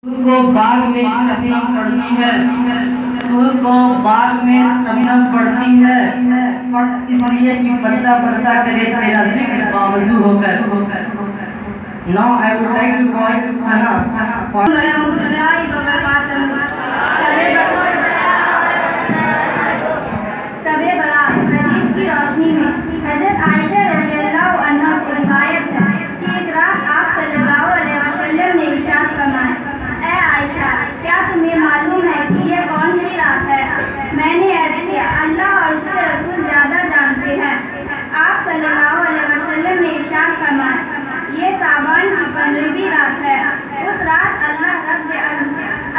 کو باغ میں شبنم پڑتی ہے، صبح کو باغ میں شبنم پڑتی ہے، اس لیے کہ بندہ بندہ کرے تیرا ذکر باوضو ہو کر. Now I would like to call Sana for سب برات حدیث کی روشنی میں حضرت عائشہ رضی اللہ عنہا سے روایت ہے کہ ایک رات آپ صلی اللہ علیہ وسلم نے ارشاد فرمایا: اے عائشہ، کیا تمہیں معلوم ہے کہ یہ کون سی رات ہے؟ میں نے عرض کیا: اللہ اور اس کے رسول زیادہ جانتے ہیں. آپ صلی اللہ علیہ وسلم نے ارشاد فرمایا: یہ شعبان کی 15ویں رات ہے. اس رات اللہ رب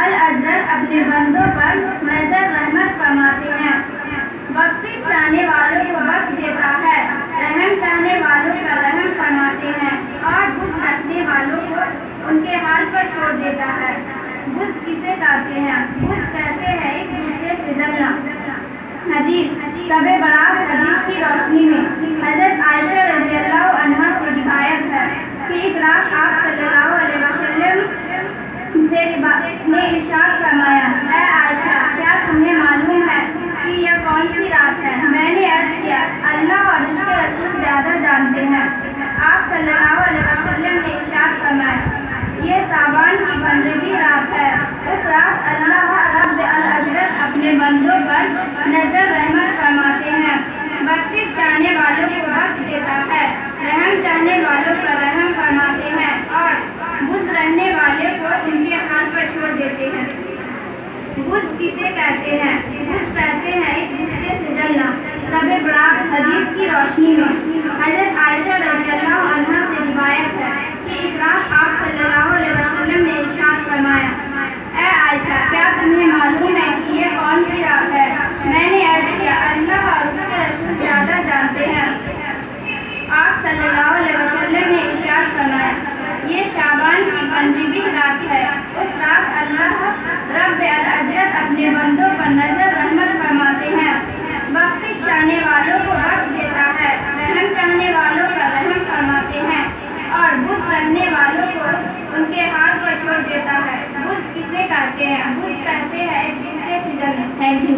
العزت اپنے بندوں پر نظر رحمت فرماتے ہیں، بخشش چاہنے والوں کو بخش دیتا ہے، رحم چاہنے والوں پر رحم فرماتے ہیں، اور بغض رکھنے والوں کو ان کے حال پر چھوڑ دیتا ہے. بغض کسے کہتے ہیں؟ بغض کہتے ہیں ایک دوسرے سے جلنا. حدیث شب برات حدیث کی روشنی میں حضرت عائشہ رضی اللہ عنہا سے روایت ہے کہ ایک رات آپ صلی اللہ علیہ وسلم نے ارشاد فرمایا: اے عائشہ، کیا تمہیں معلوم ہے کہ یہ کون سی رات ہے؟ میں نے عرض کیا: اللہ اور اس کے رسول زیادہ جانتے ہیں. آپ صلی اللہ علیہ وسلم نے ارشاد فرمایا: یہ شعبان کی 15ویں رات ہے. اس رات اللہ رب العزت اپنے بندوں پر نظر رحمت فرماتے ہیں، بخشش چاہنے والوں کو بخش دیتا ہے، رحم چاہنے والوں پر رحم فرماتے ہیں، اور بغض رکھنے والے کو ان کے حال پر چھوڑ دیتے ہیں. بغض کسے کہتے ہیں؟ بغض کہتے ہیں ایک دوسرے سے جلنا. شب برات حدیث کی روشنی میں حضرت عائشہ رضی اللہ عنہا سے روایت ہے کہ ایک رات آپ صلی اللہ علیہ وسلم نے ارشاد فرمایا: اے عائشہ، کیا تمہیں معلوم ہے کہ یہ کون سی رات ہے؟ میں نے عرض کیا: اللہ اور اس کے رسول زیادہ جانتے ہیں. آپ صلی اللہ علیہ وسلم نے ارشاد فرمایا: یہ شعبان کی 15ویں رات ہے. اس رات اللہ رب العزت اپنے بندوں پر نظر رحمت فرماتے ہیں، بخشش چاہنے والوں کو بخش دیتا ہے، رحم چاہنے والوں پر رحم فرماتے ہیں، اور بغض رکھنے والوں کو ان کے حال پر چھوڑ دیتا ہے. بغض کسے کہتے ہیں؟ بغض کہتے ہیں ایک دوسرے سے جلنا. Thank you.